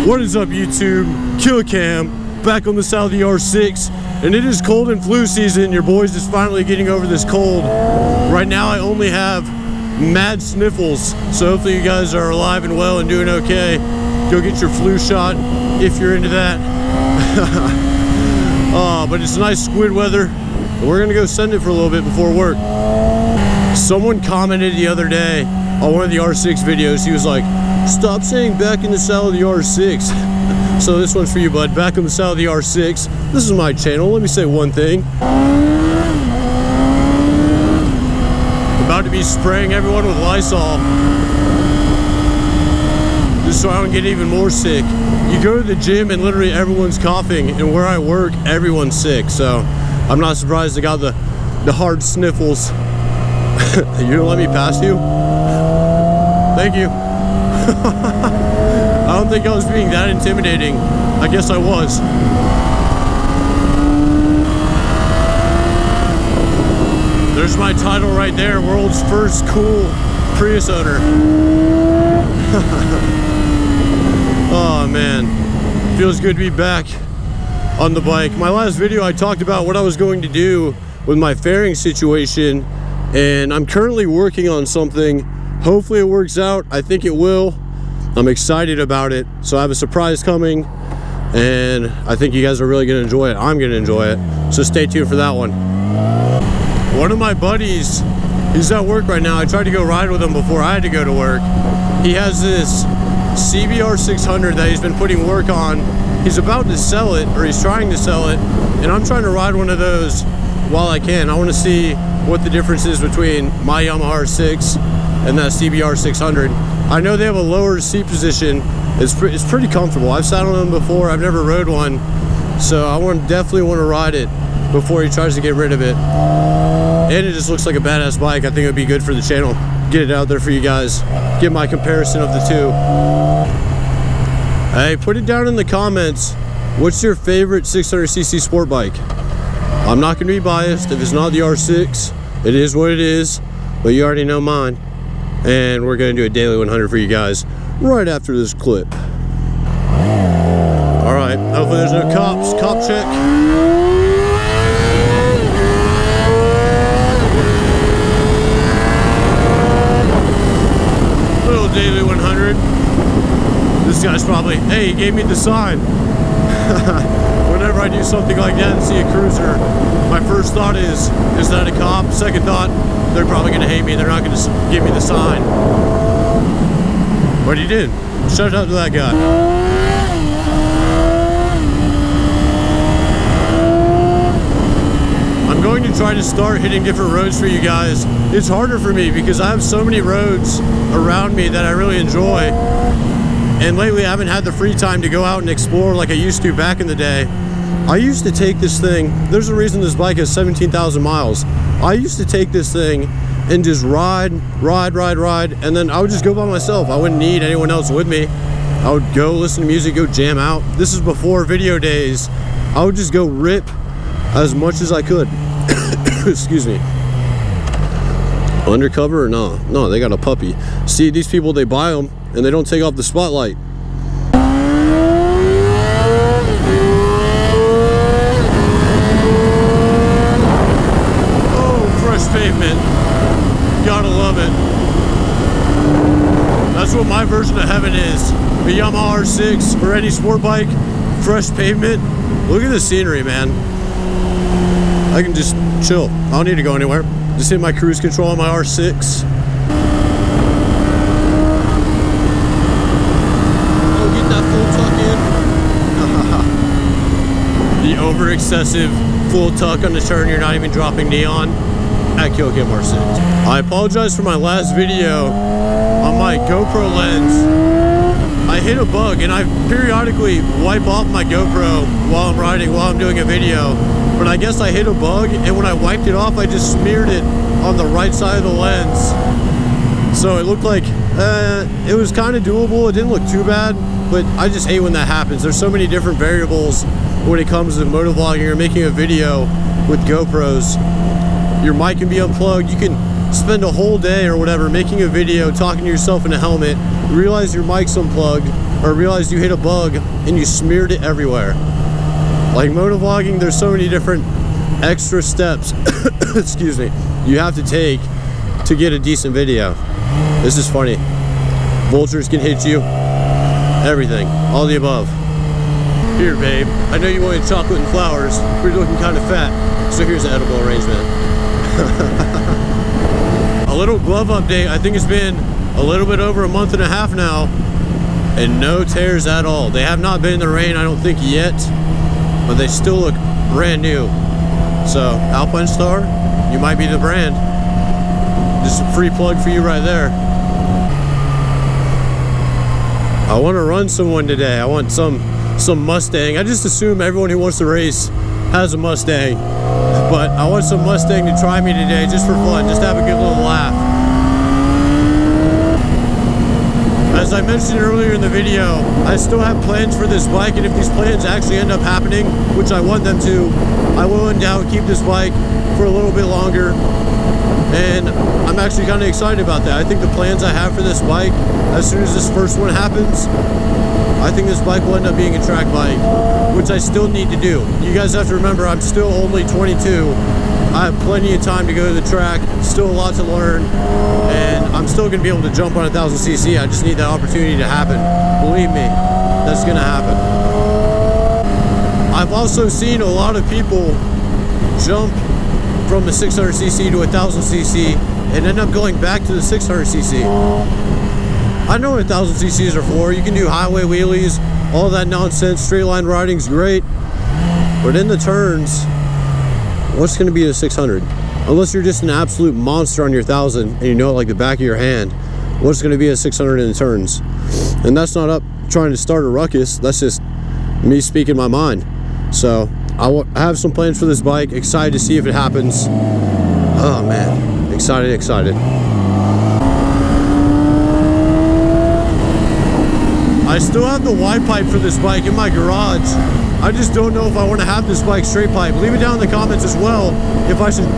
What is up, YouTube? Kill Cam back on the side of the R6, and it is cold and flu season. Your boy's just finally getting over this cold. Right now I only have mad sniffles, so hopefully you guys are alive and well and doing okay. Go get your flu shot if you're into that. But it's nice squid weather, and we're gonna go send it for a little bit before work. Someone commented the other day on one of the R6 videos. He was like, stop saying back in the saddle of the R6. So this one's for you, bud. Back on the saddle of the R6. This is my channel. Let me say one thing. About to be spraying everyone with Lysol, just so I don't get even more sick. You go to the gym and literally everyone's coughing, and where I work, everyone's sick. So I'm not surprised I got the hard sniffles. You gonna let me pass you? Thank you. I don't think I was being that intimidating. I guess I was. There's my title right there, world's first cool Prius owner. Oh man, feels good to be back on the bike. My last video I talked about what I was going to do with my fairing situation, and I'm currently working on something. Hopefully it works out. I think it will. I'm excited about it. So I have a surprise coming, and I think you guys are really gonna enjoy it. I'm gonna enjoy it. So stay tuned for that one. One of my buddies, he's at work right now. I tried to go ride with him before I had to go to work. He has this CBR 600 that he's been putting work on. He's about to sell it, or he's trying to sell it, and I'm trying to ride one of those while I can. I want to see what the difference is between my Yamaha R6 and that CBR 600. I know they have a lower seat position. It's pretty comfortable. I've sat on them before. I've never rode one, so I definitely want to ride it before he tries to get rid of it. And it just looks like a badass bike. I think it would be good for the channel. Get it out there for you guys. Get my comparison of the two. Hey, put it down in the comments. What's your favorite 600cc sport bike? I'm not going to be biased. If it's not the R6, it is what it is. But you already know mine. And we're going to do a daily 100 for you guys right after this clip. Alright, hopefully there's no cops. Cop check. Little daily 100. This guy's probably, hey, he gave me the sign. Whenever I do something like that and see a cruiser, my first thought is that a cop? Second thought, they're probably gonna hate me. They're not gonna give me the sign. But he did. Shout out to that guy. I'm going to try to start hitting different roads for you guys. It's harder for me because I have so many roads around me that I really enjoy. And lately I haven't had the free time to go out and explore like I used to back in the day. I used to take this thing, there's a reason this bike has 17,000 miles. I used to take this thing and just ride, and then I would just go by myself. I wouldn't need anyone else with me. I would go listen to music, go jam out. This is before video days. I would just go rip as much as I could. Excuse me. Undercover or no? No, they got a puppy. See, these people, they buy them and they don't take off the spotlight. Oh, fresh pavement. Gotta love it. That's what my version of heaven is. The Yamaha R6 or any sport bike, fresh pavement. Look at the scenery, man. I can just chill. I don't need to go anywhere. Just hit my cruise control on my R6. Oh, get that full tuck in. The over excessive full tuck on the turn. You're not even dropping neon at Kawasaki R6. I apologize for my last video on my GoPro lens. I hit a bug, and I periodically wipe off my GoPro while I'm riding, while I'm doing a video. But I guess I hit a bug, and when I wiped it off, I just smeared it on the right side of the lens. So it looked like it was kind of doable. It didn't look too bad, but I just hate when that happens. There's so many different variables when it comes to motovlogging or making a video with GoPros. Your mic can be unplugged. You can spend a whole day or whatever making a video, talking to yourself in a helmet, realize your mic's unplugged, or realized you hit a bug and you smeared it everywhere. Like motovlogging, there's so many different extra steps, excuse me, you have to take to get a decent video. This is funny. Vultures can hit you, everything, all the above. Here, babe, I know you wanted chocolate and flowers, but you're looking kind of fat, so here's an edible arrangement. A little glove update. I think it's been a little bit over a month and a half now, and no tears at all. They have not been in the rain, I don't think, yet, but they still look brand new. So, Alpine Star, you might be the brand. Just a free plug for you right there. I want to run someone today. I want some Mustang. I just assume everyone who wants to race has a Mustang, but I want some Mustang to try me today just for fun, just to have a good little laugh. As I mentioned earlier in the video, I still have plans for this bike, and if these plans actually end up happening, which I want them to, I will endow keep this bike for a little bit longer, and I'm actually kind of excited about that. I think the plans I have for this bike, as soon as this first one happens, I think this bike will end up being a track bike, which I still need to do. You guys have to remember, I'm still only 22. I have plenty of time to go to the track, still a lot to learn, and I'm still going to be able to jump on 1000cc. I just need that opportunity to happen. Believe me, that's going to happen. I've also seen a lot of people jump from a 600cc to 1000cc and end up going back to the 600cc. I know what 1000cc's are for. You can do highway wheelies, all that nonsense. Straight line riding's great, but in the turns, what's going to be a 600? Unless you're just an absolute monster on your 1000 and you know it like the back of your hand, what's going to be a 600 in the turns? And that's not up trying to start a ruckus. That's just me speaking my mind. So I have some plans for this bike. Excited to see if it happens. Oh man, excited. I still have the wide pipe for this bike in my garage. I just don't know if I want to have this bike straight pipe. Leave it down in the comments as well if I should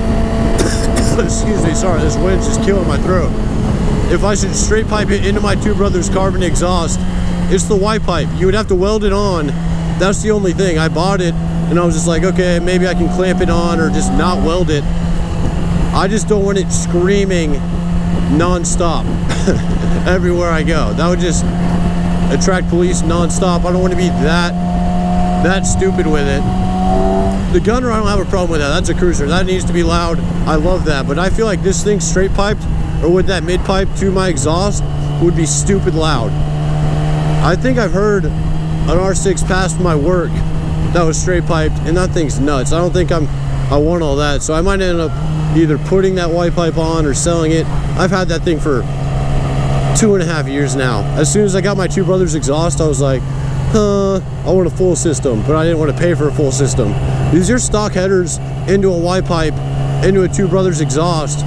excuse me, sorry, this wind's just killing my throat. If I should straight pipe it into my Two Brothers carbon exhaust. It's the wide pipe. You would have to weld it on. That's the only thing. I bought it and I was just like, okay, maybe I can clamp it on or just not weld it. I just don't want it screaming non-stop everywhere I go. That would just attract police non-stop. I don't want to be that stupid with it. The Gunner, I don't have a problem with that. That's a cruiser. That needs to be loud. I love that. But I feel like this thing straight piped or with that mid pipe to my exhaust would be stupid loud. I think I've heard an R6 past my work that was straight piped, and that thing's nuts. I don't think I want all that. So I might end up either putting that white pipe on or selling it. I've had that thing for 2.5 years now. As soon as I got my Two Brothers exhaust, I was like, I want a full system, but I didn't want to pay for a full system. Because your stock headers into a Y pipe, into a Two Brothers exhaust,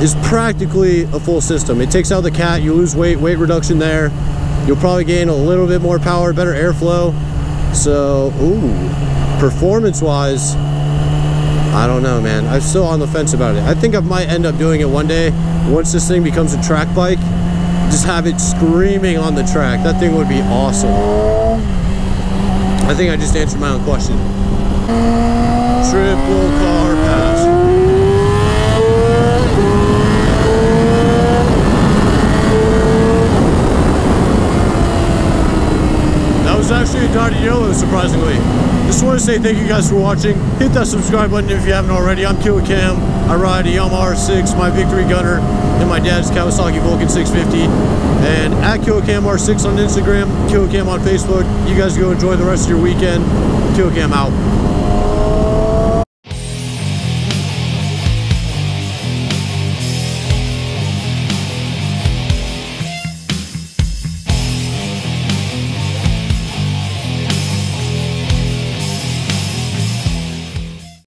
is practically a full system. It takes out the cat, you lose weight reduction there. You'll probably gain a little bit more power, better airflow. So, performance-wise, I don't know, man. I'm still on the fence about it. I think I might end up doing it one day once this thing becomes a track bike. Just have it screaming on the track. That thing would be awesome. I think I just answered my own question. Triple car pass. That was actually a dotted yellow, surprisingly. Just want to say thank you guys for watching. Hit that subscribe button if you haven't already. I'm Cam. I ride a Yamaha R6, my Victory Gunner, and my dad's Kawasaki Vulcan 650. And at Cam R6 on Instagram, Cam on Facebook. You guys go enjoy the rest of your weekend. Cam out.